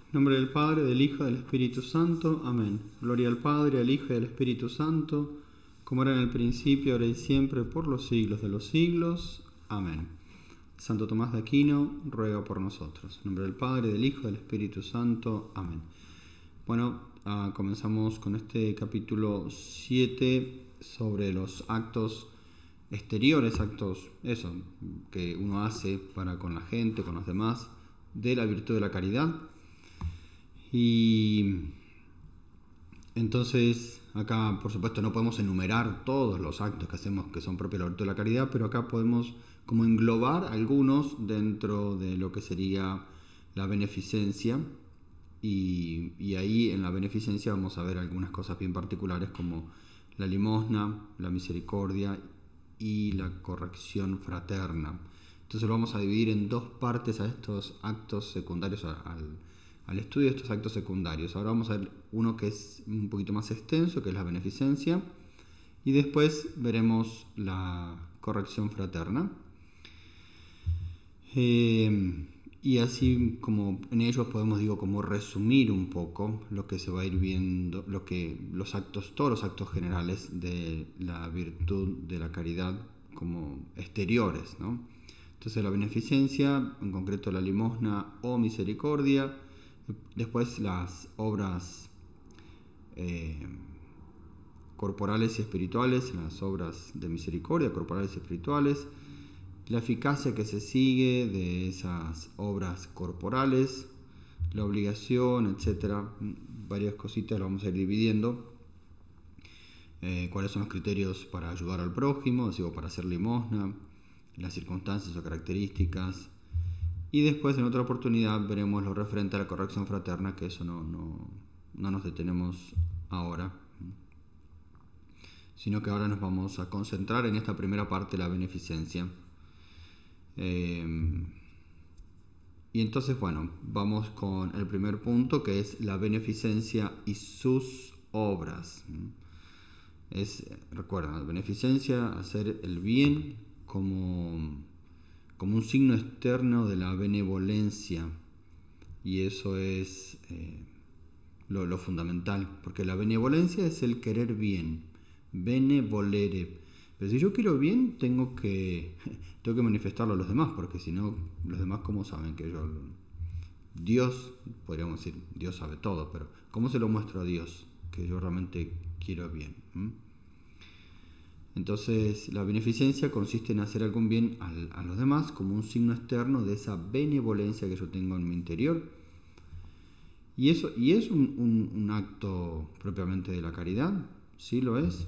En nombre del Padre, del Hijo y del Espíritu Santo. Amén. Gloria al Padre, al Hijo y al Espíritu Santo, como era en el principio, ahora y siempre, por los siglos de los siglos. Amén. Santo Tomás de Aquino, ruega por nosotros. En nombre del Padre, del Hijo y del Espíritu Santo. Amén. Bueno, comenzamos con este capítulo 7 sobre los actos exteriores, actos, eso, que uno hace para con la gente, con los demás, de la virtud de la caridad. Y entonces acá, por supuesto, no podemos enumerar todos los actos que hacemos que son propios de la virtud de la caridad, pero acá podemos como englobar algunos dentro de lo que sería la beneficencia. Y ahí en la beneficencia vamos a ver algunas cosas bien particulares como la limosna, la misericordia y la corrección fraterna. Entonces lo vamos a dividir en dos partes a estos actos secundarios, al estudio de estos actos secundarios. Ahora vamos a ver uno que es un poquito más extenso, que es la beneficencia, y después veremos la corrección fraterna. Y así como en ellos podemos, como resumir un poco lo que se va a ir viendo, todos los actos generales de la virtud de la caridad como exteriores, ¿no? Entonces la beneficencia, en concreto la limosna o misericordia, después las obras corporales y espirituales, las obras de misericordia corporales y espirituales, la eficacia que se sigue de esas obras corporales, la obligación, etcétera, varias cositas, lo vamos a ir dividiendo. Cuáles son los criterios para ayudar al prójimo, para hacer limosna, las circunstancias o características. Y después, en otra oportunidad, veremos lo referente a la corrección fraterna, que eso no nos detenemos ahora, sino que ahora nos vamos a concentrar en esta primera parte de la beneficencia. Y entonces, bueno, vamos con el primer punto, que es la beneficencia y sus obras. Recuerda, la beneficencia, hacer el bien como un signo externo de la benevolencia. Y eso es lo fundamental, porque la benevolencia es el querer bien, benevolere. Pero si yo quiero bien, tengo que manifestarlo a los demás, porque si no, los demás, ¿cómo saben que yo... Dios, podríamos decir, Dios sabe todo, pero ¿cómo se lo muestro a Dios que yo realmente quiero bien? Entonces, la beneficencia consiste en hacer algún bien a los demás como un signo externo de esa benevolencia que yo tengo en mi interior. Y es un acto propiamente de la caridad, sí lo es.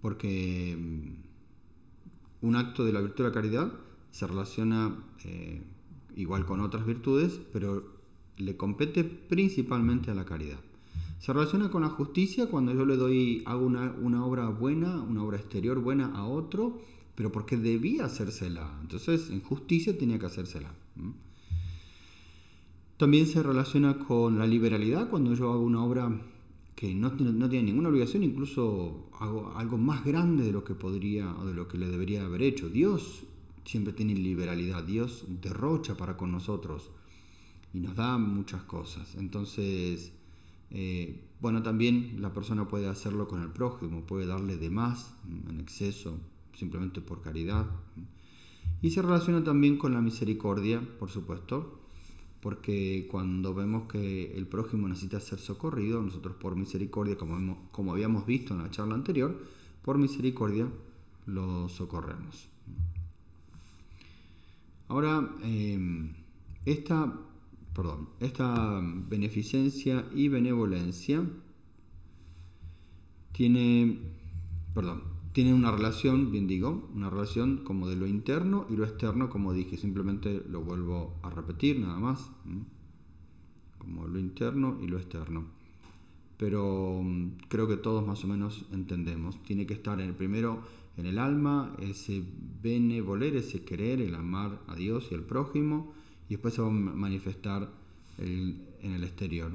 Porque un acto de la virtud de la caridad se relaciona igual con otras virtudes, pero le compete principalmente a la caridad. Se relaciona con la justicia cuando yo hago una obra buena, una obra exterior buena a otro, pero porque debía hacérsela. Entonces, en justicia tenía que hacérsela. También se relaciona con la liberalidad cuando yo hago una obra que no tiene ninguna obligación, incluso hago algo más grande de lo que podría o de lo que le debería haber hecho. Dios siempre tiene liberalidad, Dios derrocha para con nosotros y nos da muchas cosas. Entonces, también la persona puede hacerlo con el prójimo, puede darle de más, en exceso, simplemente por caridad. Y se relaciona también con la misericordia, por supuesto, porque cuando vemos que el prójimo necesita ser socorrido, nosotros por misericordia, como habíamos visto en la charla anterior, por misericordia lo socorremos. Ahora, esta beneficencia y benevolencia tiene una relación, una relación como de lo interno y lo externo, como dije, simplemente lo vuelvo a repetir nada más, como lo interno y lo externo. Pero creo que todos más o menos entendemos. Tiene que estar primero en el alma, ese benevoler, ese querer, el amar a Dios y al prójimo, y después se va a manifestar en el exterior.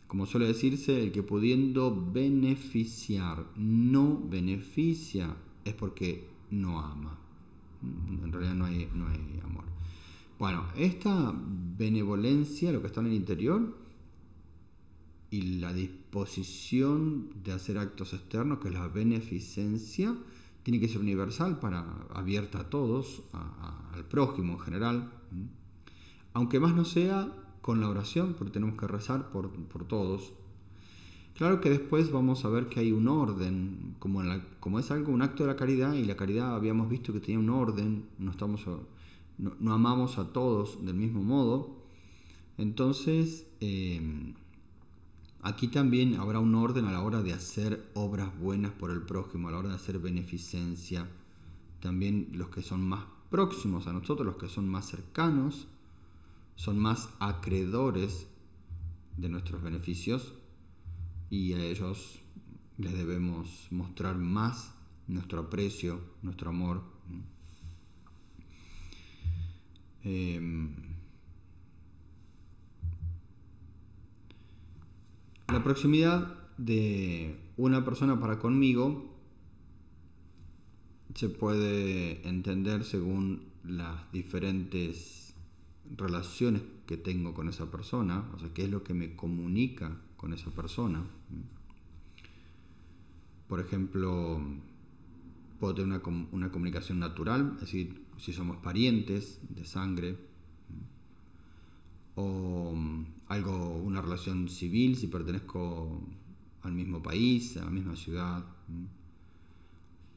Como suele decirse, el que pudiendo beneficiar no beneficia es porque no ama. En realidad no hay amor. Bueno, esta benevolencia, lo que está en el interior, y la disposición de hacer actos externos, que es la beneficencia, tiene que ser universal, abierta a todos, al prójimo en general. Aunque más no sea con la oración, porque tenemos que rezar por todos. Claro que después vamos a ver que hay un orden, como es algo, un acto de la caridad, y la caridad habíamos visto que tenía un orden, no amamos a todos del mismo modo. Entonces, aquí también habrá un orden a la hora de hacer obras buenas por el prójimo, a la hora de hacer beneficencia. También los que son más próximos a nosotros, los que son más cercanos, son más acreedores de nuestros beneficios, y a ellos les debemos mostrar más nuestro aprecio, nuestro amor. La proximidad de una persona para conmigo se puede entender según las diferentes relaciones que tengo con esa persona, o sea, qué es lo que me comunica con esa persona. Por ejemplo, puedo tener una comunicación natural, es decir, si somos parientes de sangre, o una relación civil, si pertenezco al mismo país, a la misma ciudad,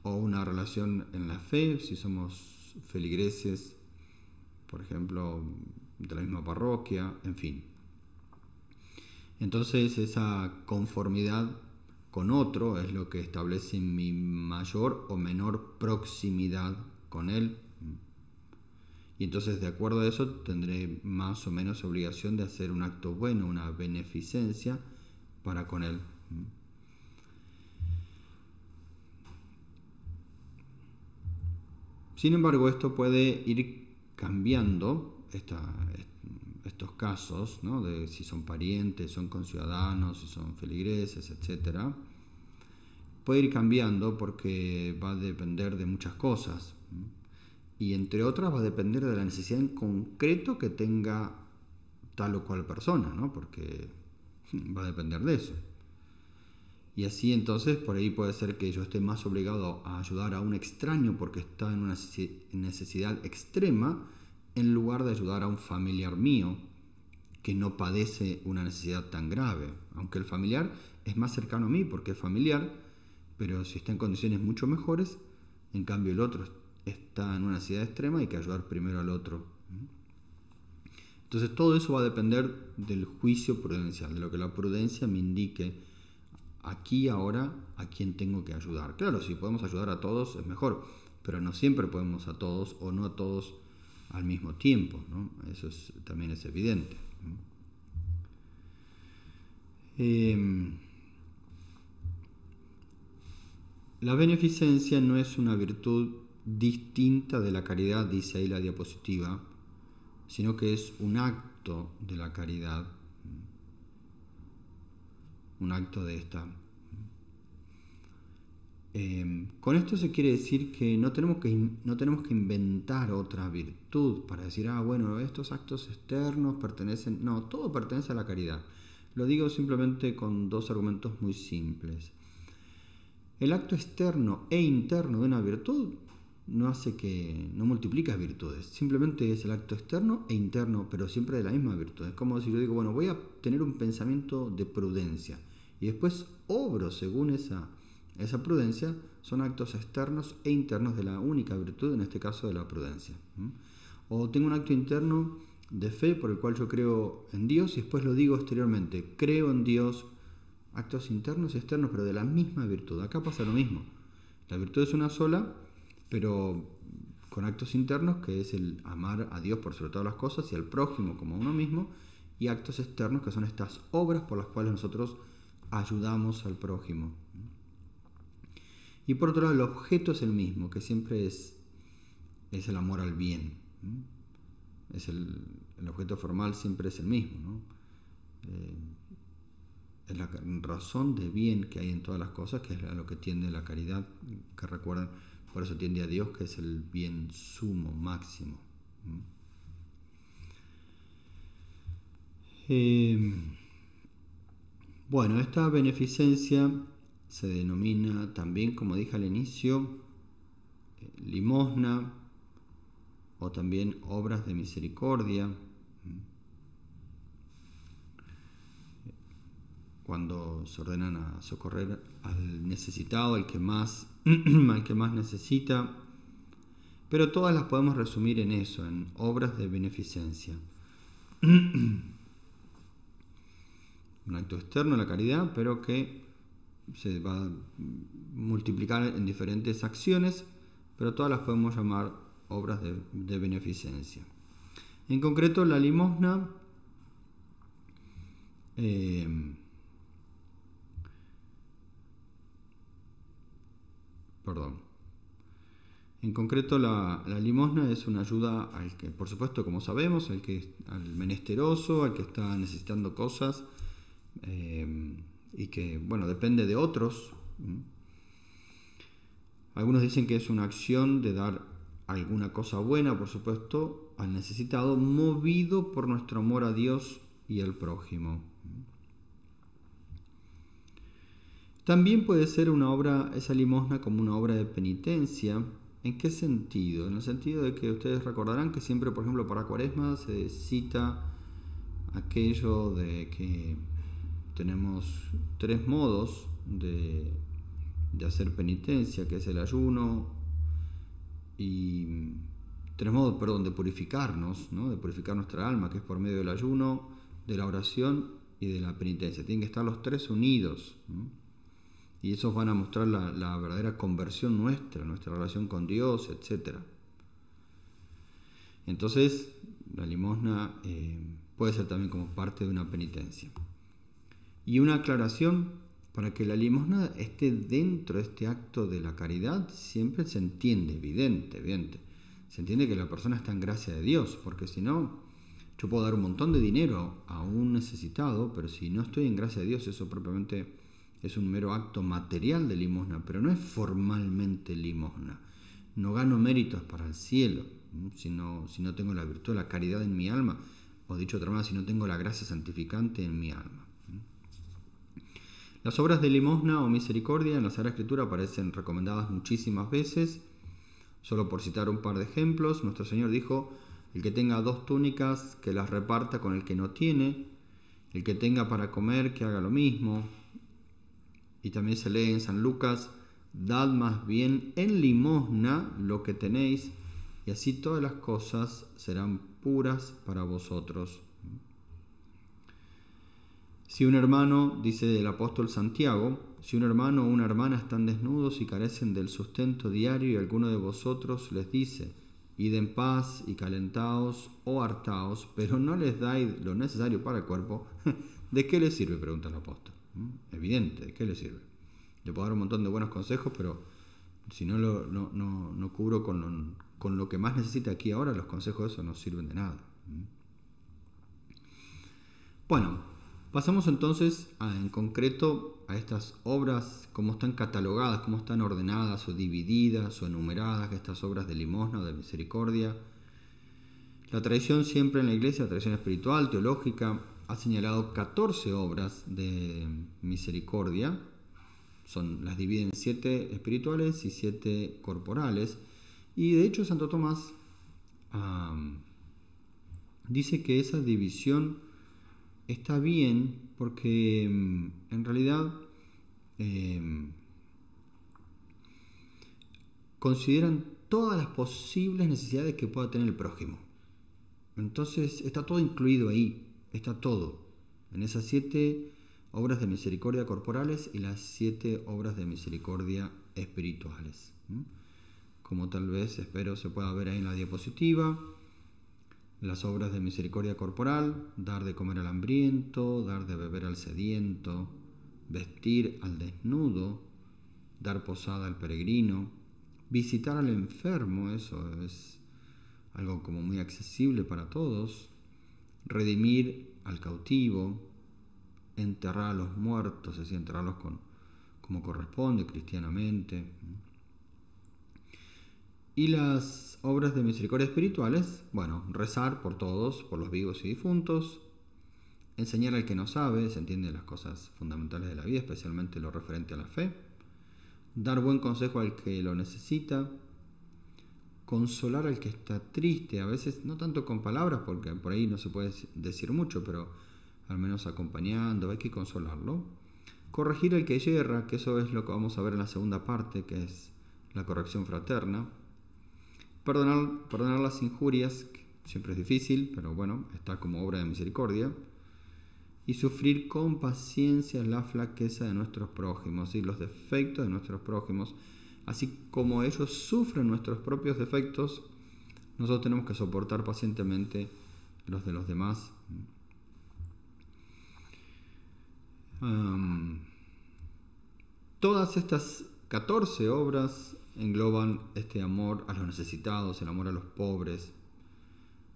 o una relación en la fe, si somos feligreses, por ejemplo, de la misma parroquia, en fin. Entonces esa conformidad con otro es lo que establece mi mayor o menor proximidad con él. Y entonces, de acuerdo a eso, tendré más o menos obligación de hacer un acto bueno, una beneficencia para con él. Sin embargo, esto puede ir cambiando estos casos, ¿no? De si son parientes, son conciudadanos, si son feligreses, etc. Puede ir cambiando porque va a depender de muchas cosas. Y entre otras va a depender de la necesidad en concreto que tenga tal o cual persona, ¿no? Porque va a depender de eso. Y así entonces por ahí puede ser que yo esté más obligado a ayudar a un extraño porque está en una necesidad extrema, en lugar de ayudar a un familiar mío que no padece una necesidad tan grave. Aunque el familiar es más cercano a mí porque es familiar, pero si está en condiciones mucho mejores, en cambio el otro está en una necesidad extrema, hay que ayudar primero al otro. Entonces todo eso va a depender del juicio prudencial, de lo que la prudencia me indique aquí ahora a quién tengo que ayudar. Claro, si podemos ayudar a todos es mejor, pero no siempre podemos a todos o no a todos al mismo tiempo, ¿no? Eso también es evidente. La beneficencia no es una virtud distinta de la caridad, dice ahí la diapositiva, sino que es un acto de la caridad, un acto de esta. Con esto se quiere decir que no tenemos que inventar otra virtud para decir, bueno, estos actos externos pertenecen. No, todo pertenece a la caridad. Lo digo simplemente con dos argumentos muy simples. El acto externo e interno de una virtud no multiplica virtudes, simplemente es el acto externo e interno, pero siempre de la misma virtud. Es como si yo digo, bueno, voy a tener un pensamiento de prudencia y después obro según esa prudencia. Son actos externos e internos de la única virtud, en este caso de la prudencia. O tengo un acto interno de fe por el cual yo creo en Dios y después lo digo exteriormente, creo en Dios. Actos internos y externos, pero de la misma virtud. Acá pasa lo mismo. La virtud es una sola, pero con actos internos, que es el amar a Dios por sobre todas las cosas y al prójimo como a uno mismo, y actos externos, que son estas obras por las cuales nosotros ayudamos al prójimo. Y por otro lado, el objeto es el mismo, que siempre es el amor al bien. El objeto formal siempre es el mismo, ¿no? Es la razón de bien que hay en todas las cosas, que es a lo que tiende la caridad, que recuerden, por eso tiende a Dios, que es el bien sumo, máximo. Eh, bueno, esta beneficencia se denomina también, como dije al inicio, limosna o también obras de misericordia. Cuando se ordenan a socorrer al necesitado, al que más, al que más necesita. Pero todas las podemos resumir en eso, en obras de beneficencia. Un acto externo, la caridad, pero que se va a multiplicar en diferentes acciones, pero todas las podemos llamar obras de beneficencia. En concreto, la limosna En concreto, la limosna es una ayuda al que, por supuesto, como sabemos, al menesteroso, al que está necesitando cosas y que, bueno, depende de otros. Algunos dicen que es una acción de dar alguna cosa buena, por supuesto, al necesitado, movido por nuestro amor a Dios y al prójimo. También puede ser esa limosna como una obra de penitencia. ¿En qué sentido? En el sentido de que ustedes recordarán que siempre, por ejemplo, para Cuaresma se cita aquello de que tenemos 3 modos de hacer penitencia, que es el ayuno, y 3 modos, perdón, de purificarnos, ¿no? De purificar nuestra alma, que es por medio del ayuno, de la oración y de la penitencia. Tienen que estar los 3 unidos, ¿no? Y esos van a mostrar la verdadera conversión nuestra relación con Dios, etc. Entonces, la limosna puede ser también como parte de una penitencia. Y una aclaración, para que la limosna esté dentro de este acto de la caridad, siempre se entiende, evidente. Se entiende que la persona está en gracia de Dios, porque si no, yo puedo dar un montón de dinero a un necesitado, pero si no estoy en gracia de Dios, eso propiamente es un mero acto material de limosna, pero no es formalmente limosna. No gano méritos para el cielo, si no tengo la virtud de la caridad en mi alma, o dicho de otra manera, si no tengo la gracia santificante en mi alma. Las obras de limosna o misericordia en la Sagrada Escritura aparecen recomendadas muchísimas veces. Solo por citar un par de ejemplos, nuestro Señor dijo: el que tenga 2 túnicas, que las reparta con el que no tiene; el que tenga para comer, que haga lo mismo. Y también se lee en San Lucas: dad más bien en limosna lo que tenéis, y así todas las cosas serán puras para vosotros. Si un hermano, dice el apóstol Santiago, si un hermano o una hermana están desnudos y carecen del sustento diario, y alguno de vosotros les dice: id en paz y calentaos o hartaos, pero no les dais lo necesario para el cuerpo, ¿de qué les sirve?, pregunta el apóstol. Evidente, ¿de qué le sirve? Le puedo dar un montón de buenos consejos, pero si no cubro con lo que más necesita aquí ahora, los consejos de eso no sirven de nada. Bueno, pasamos entonces en concreto a estas obras, cómo están catalogadas, cómo están ordenadas o divididas o enumeradas estas obras de limosna o de misericordia. La tradición siempre en la Iglesia, la tradición espiritual, teológica, ha señalado 14 obras de misericordia. Las dividen en 7 espirituales y 7 corporales. Y de hecho Santo Tomás dice que esa división está bien porque en realidad consideran todas las posibles necesidades que pueda tener el prójimo. Entonces está todo incluido ahí, está todo, en esas 7 obras de misericordia corporales y las 7 obras de misericordia espirituales. Como tal vez, espero, se pueda ver ahí en la diapositiva, las obras de misericordia corporal: dar de comer al hambriento, dar de beber al sediento, vestir al desnudo, dar posada al peregrino, visitar al enfermo, eso es algo como muy accesible para todos, redimir al cautivo, enterrar a los muertos, es decir, enterrarlos como corresponde cristianamente. Y las obras de misericordia espirituales, bueno, rezar por todos, por los vivos y difuntos, enseñar al que no sabe, se entiende las cosas fundamentales de la vida, especialmente lo referente a la fe, dar buen consejo al que lo necesita, consolar al que está triste, a veces no tanto con palabras, porque por ahí no se puede decir mucho, pero al menos acompañando, hay que consolarlo. Corregir al que yerra, que eso es lo que vamos a ver en la segunda parte, que es la corrección fraterna. Perdonar las injurias, que siempre es difícil, pero bueno, está como obra de misericordia. Y sufrir con paciencia la flaqueza de nuestros prójimos y los defectos de nuestros prójimos. Así como ellos sufren nuestros propios defectos, nosotros tenemos que soportar pacientemente los de los demás. Todas estas 14 obras engloban este amor a los necesitados, el amor a los pobres.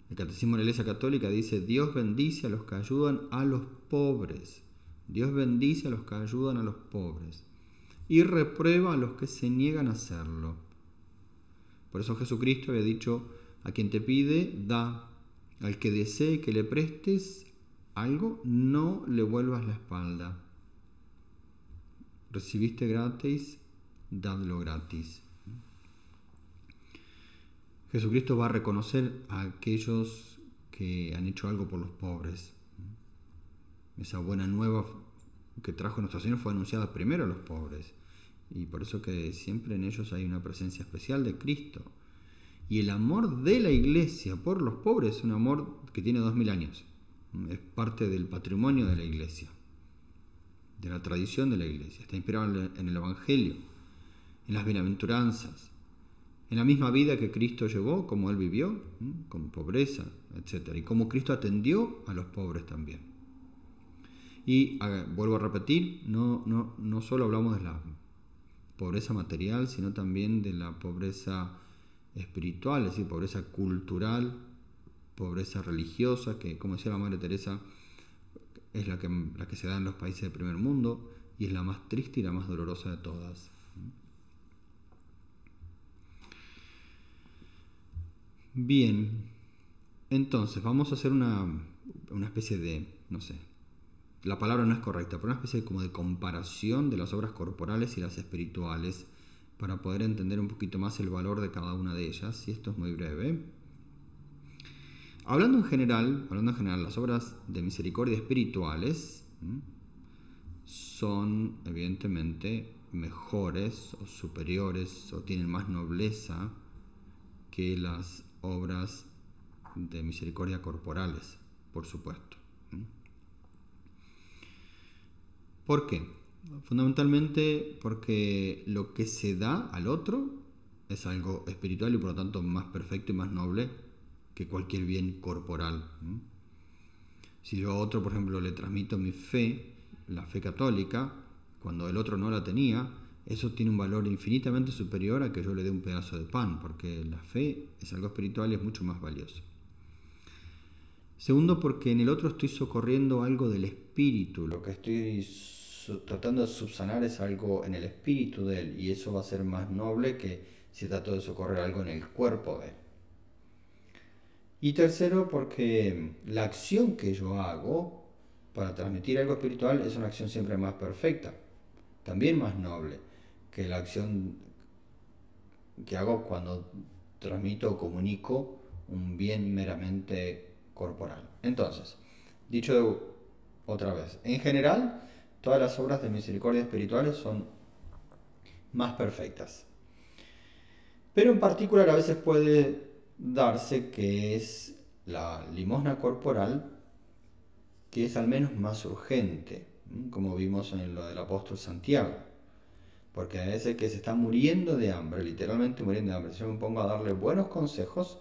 El Catecismo de la Iglesia Católica dice: Dios bendice a los que ayudan a los pobres. Dios bendice a los que ayudan a los pobres y reprueba a los que se niegan a hacerlo. Por eso Jesucristo había dicho: a quien te pide, da. Al que desee que le prestes algo, no le vuelvas la espalda. Recibiste gratis, dadlo gratis. Jesucristo va a reconocer a aquellos que han hecho algo por los pobres. Esa buena nueva que trajo nuestro Señor fue anunciada primero a los pobres. Y por eso que siempre en ellos hay una presencia especial de Cristo. Y el amor de la Iglesia por los pobres es un amor que tiene 2000 años. Es parte del patrimonio de la Iglesia, de la tradición de la Iglesia. Está inspirado en el Evangelio, en las bienaventuranzas, en la misma vida que Cristo llevó, como Él vivió, con pobreza, etc. Y como Cristo atendió a los pobres también. Y vuelvo a repetir, no solo hablamos de la pobreza material, sino también de la pobreza espiritual, es decir, pobreza cultural, pobreza religiosa, que, como decía la Madre Teresa, es la que se da en los países del primer mundo y es la más triste y la más dolorosa de todas. Bien, entonces vamos a hacer una especie de, no sé, la palabra no es correcta, pero una especie como de comparación de las obras corporales y las espirituales para poder entender un poquito más el valor de cada una de ellas, y esto es muy breve. Hablando en general, las obras de misericordia espirituales son evidentemente mejores o superiores o tienen más nobleza que las obras de misericordia corporales, por supuesto. ¿Por qué? Fundamentalmente porque lo que se da al otro es algo espiritual y por lo tanto más perfecto y más noble que cualquier bien corporal. Si yo a otro, por ejemplo, le transmito mi fe, la fe católica, cuando el otro no la tenía, eso tiene un valor infinitamente superior a que yo le dé un pedazo de pan, porque la fe es algo espiritual y es mucho más valioso. Segundo, porque en el otro estoy socorriendo algo del espíritu. Lo que estoy tratando de subsanar es algo en el espíritu de él, y eso va a ser más noble que si trato de socorrer algo en el cuerpo de él. Y tercero, porque la acción que yo hago para transmitir algo espiritual es una acción siempre más perfecta, también más noble que la acción que hago cuando transmito o comunico un bien meramente corporal. Entonces, dicho otra vez, en general, todas las obras de misericordia espirituales son más perfectas. Pero en particular a veces puede darse que es la limosna corporal que es al menos más urgente, como vimos en lo del apóstol Santiago. Porque a veces que se está muriendo de hambre, literalmente muriendo de hambre. Si yo me pongo a darle buenos consejos,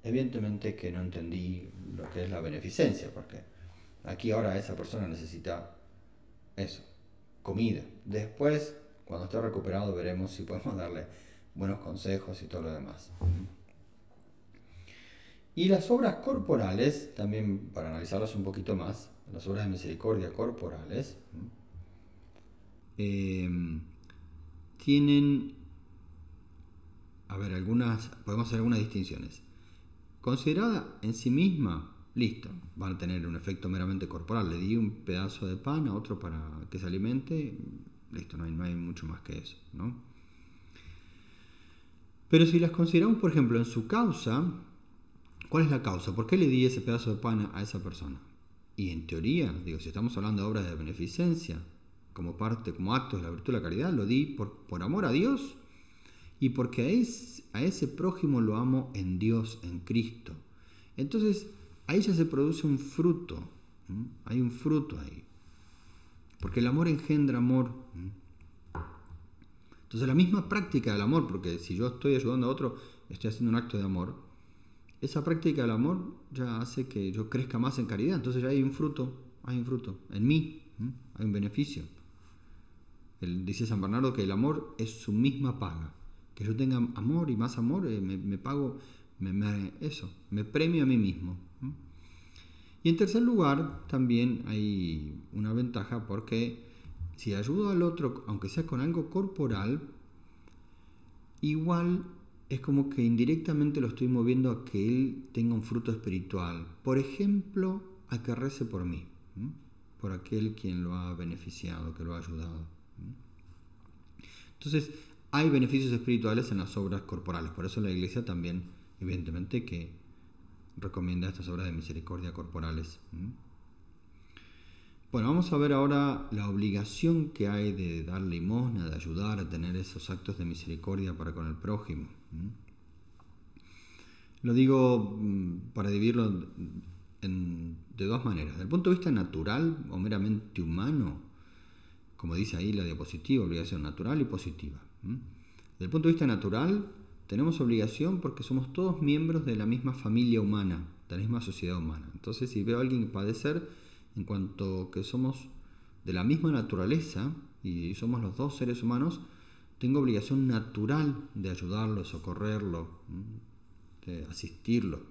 evidentemente que no entendí lo que es la beneficencia, porque aquí ahora esa persona necesita eso, comida. Después, cuando esté recuperado, veremos si podemos darle buenos consejos y todo lo demás. Y las obras corporales, también para analizarlas un poquito más, las obras de misericordia corporales, tienen, podemos hacer algunas distinciones. Considerada en sí misma, listo, van a tener un efecto meramente corporal. Le di un pedazo de pan a otro para que se alimente, listo, no hay mucho más que eso, ¿no? Pero si las consideramos, por ejemplo, en su causa, ¿cuál es la causa? ¿Por qué le di ese pedazo de pan a esa persona? Y en teoría, digo, si estamos hablando de obras de beneficencia, como acto de la virtud de la caridad, lo di por amor a Dios y porque a ese prójimo lo amo en Dios, en Cristo. Entonces, ahí ya se produce un fruto. Hay un fruto ahí. Porque el amor engendra amor. Entonces, la misma práctica del amor, porque si yo estoy ayudando a otro, estoy haciendo un acto de amor, esa práctica del amor ya hace que yo crezca más en caridad. Entonces ya hay un fruto en mí, hay un beneficio. Dice San Bernardo que el amor es su misma paga. Que yo tenga amor y más amor, me pago, me premio a mí mismo. Y en tercer lugar, también hay una ventaja porque si ayudo al otro, aunque sea con algo corporal, igual es como que indirectamente lo estoy moviendo a que él tenga un fruto espiritual. Por ejemplo, a que rece por mí, por aquel quien lo ha beneficiado, que lo ha ayudado. Entonces, hay beneficios espirituales en las obras corporales. Por eso la Iglesia también, evidentemente, que recomienda estas obras de misericordia corporales. Bueno, vamos a ver ahora la obligación que hay de dar limosna, de ayudar a tener esos actos de misericordia para con el prójimo. Lo digo para dividirlo de dos maneras. Desde el punto de vista natural o meramente humano, como dice ahí la diapositiva, obligación natural y positiva. Desde el punto de vista natural, tenemos obligación porque somos todos miembros de la misma familia humana, de la misma sociedad humana. Entonces, si veo a alguien padecer, en cuanto que somos de la misma naturaleza y somos los dos seres humanos, tengo obligación natural de ayudarlo, socorrerlo, de asistirlo.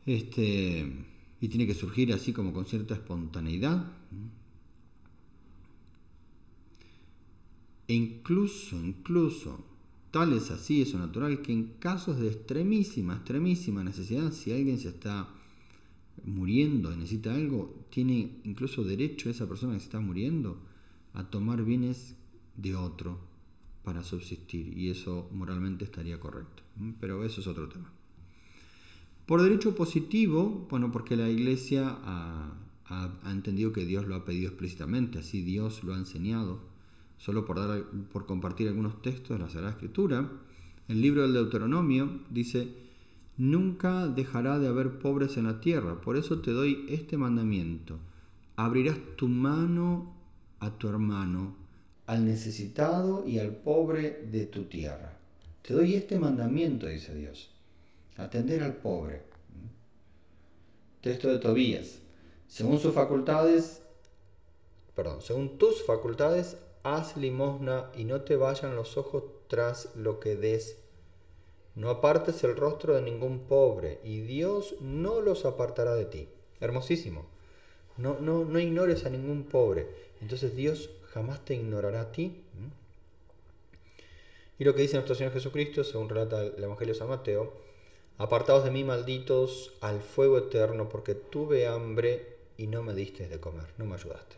Y tiene que surgir así como con cierta espontaneidad. E incluso, tal es así, eso natural, que en casos de extremísima necesidad, si alguien se está muriendo y necesita algo, tiene incluso derecho esa persona que se está muriendo a tomar bienes de otro para subsistir, y eso moralmente estaría correcto. Pero eso es otro tema. Por derecho positivo, bueno, porque la Iglesia ha entendido que Dios lo ha pedido explícitamente, así Dios lo ha enseñado. Solo por compartir algunos textos de la Sagrada Escritura, el libro del Deuteronomio dice: nunca dejará de haber pobres en la tierra, por eso te doy este mandamiento: abrirás tu mano a tu hermano, al necesitado y al pobre de tu tierra. Te doy este mandamiento, dice Dios: atender al pobre. Texto de Tobías: según tus facultades, haz limosna y no te vayan los ojos tras lo que des. No apartes el rostro de ningún pobre, y Dios no los apartará de ti. Hermosísimo. No ignores a ningún pobre. Entonces Dios jamás te ignorará a ti. Y lo que dice nuestro Señor Jesucristo, según relata el Evangelio de San Mateo: apartaos de mí, malditos, al fuego eterno, porque tuve hambre y no me diste de comer, no me ayudaste.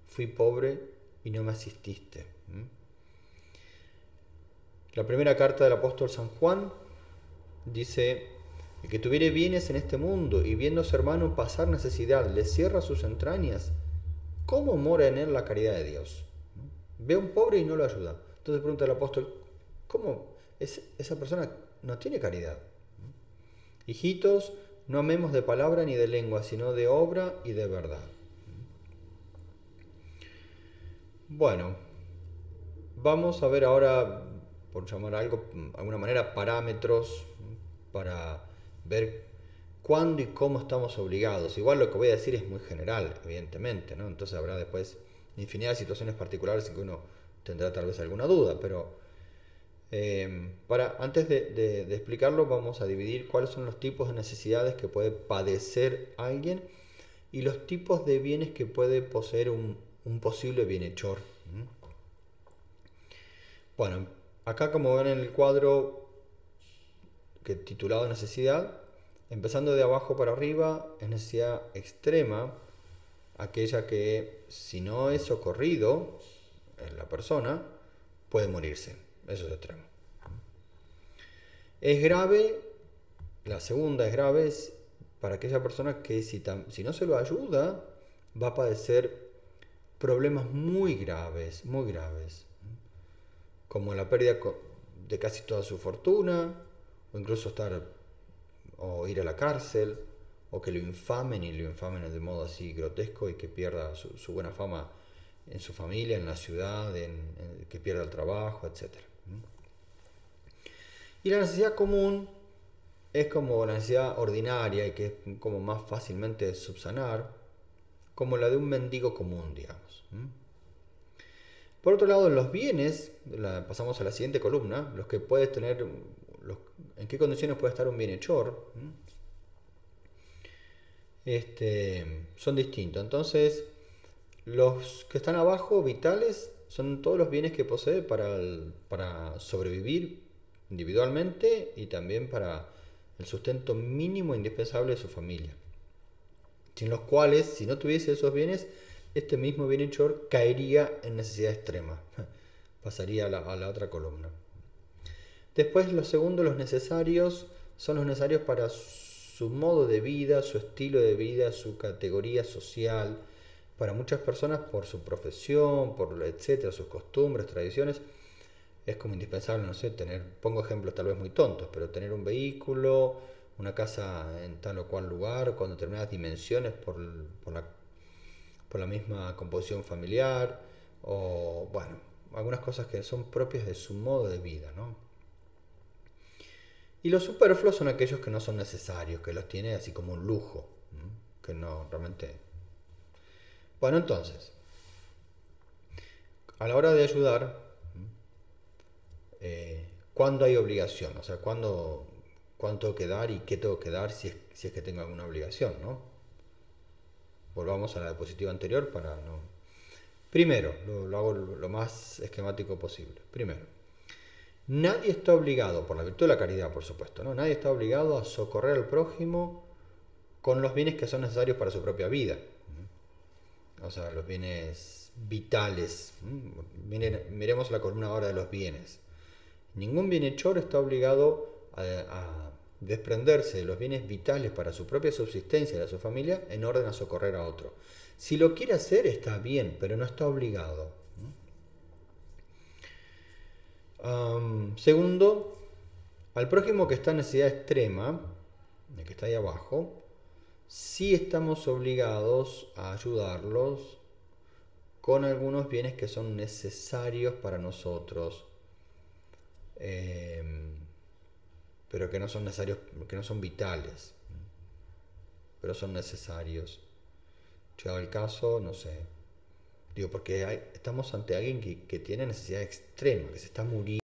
Fui pobre y no me asististe. La primera carta del apóstol San Juan dice: el que tuviere bienes en este mundo y viendo a su hermano pasar necesidad, le cierra sus entrañas, ¿cómo mora en él la caridad de Dios? Ve a un pobre y no lo ayuda. Entonces pregunta el apóstol: ¿cómo esa persona no tiene caridad? Hijitos, no amemos de palabra ni de lengua, sino de obra y de verdad. Bueno, vamos a ver ahora, por llamar de alguna manera, parámetros para ver cuándo y cómo estamos obligados. Igual lo que voy a decir es muy general, evidentemente, ¿no? Entonces habrá después infinidad de situaciones particulares en que uno tendrá tal vez alguna duda, pero antes de explicarlo, vamos a dividir cuáles son los tipos de necesidades que puede padecer alguien y los tipos de bienes que puede poseer un posible bienhechor. Bueno, acá, como ven en el cuadro titulado Necesidad, Empezando de abajo para arriba, es necesidad extrema, aquella que si no es socorrido en la persona, puede morirse. Eso es extremo. Es grave, la segunda es grave para aquella persona que si no se lo ayuda, va a padecer problemas muy graves, como la pérdida de casi toda su fortuna, o incluso o ir a la cárcel, o que lo infamen de modo así grotesco y que pierda su buena fama en su familia, en la ciudad, que pierda el trabajo, etc. Y la necesidad común es como la necesidad ordinaria y que es como más fácilmente subsanar, como la de un mendigo común, digamos. Por otro lado, en los bienes, pasamos a la siguiente columna, los que puedes tener, en qué condiciones puede estar un bienhechor, son distintos. Entonces, los que están abajo, vitales, son todos los bienes que posee para sobrevivir individualmente y también para el sustento mínimo indispensable de su familia. Sin los cuales, si no tuviese esos bienes, este mismo bienhechor caería en necesidad extrema. Pasaría a la otra columna. Después, los segundos, los necesarios, son los necesarios para su modo de vida, su estilo de vida, su categoría social. Para muchas personas, por su profesión, por etcétera, sus costumbres, tradiciones, es como indispensable, no sé, pongo ejemplos tal vez muy tontos, pero tener un vehículo, una casa en tal o cual lugar, con determinadas dimensiones por la misma composición familiar, o bueno, algunas cosas que son propias de su modo de vida, ¿no? Y los superfluos son aquellos que no son necesarios, que los tiene así como un lujo, que no realmente... Bueno, entonces, a la hora de ayudar, ¿cuándo hay obligación? O sea, ¿cuándo tengo que dar y qué tengo que dar si es que tengo alguna obligación, ¿no? Volvamos a la diapositiva anterior para no... Primero, lo hago lo más esquemático posible. Primero, nadie está obligado, por la virtud de la caridad, por supuesto, ¿no? Nadie está obligado a socorrer al prójimo con los bienes que son necesarios para su propia vida. O sea, los bienes vitales. Miremos la columna ahora de los bienes. Ningún bienhechor está obligado a desprenderse de los bienes vitales para su propia subsistencia y de su familia en orden a socorrer a otro. Si lo quiere hacer está bien, pero no está obligado. Segundo, al prójimo que está en necesidad extrema, el que está ahí abajo, sí estamos obligados a ayudarlos con algunos bienes que son necesarios para nosotros, pero que no son necesarios, que no son vitales, pero son necesarios. Llegado el caso, no sé, digo, porque estamos ante alguien que tiene necesidad extrema, que se está muriendo.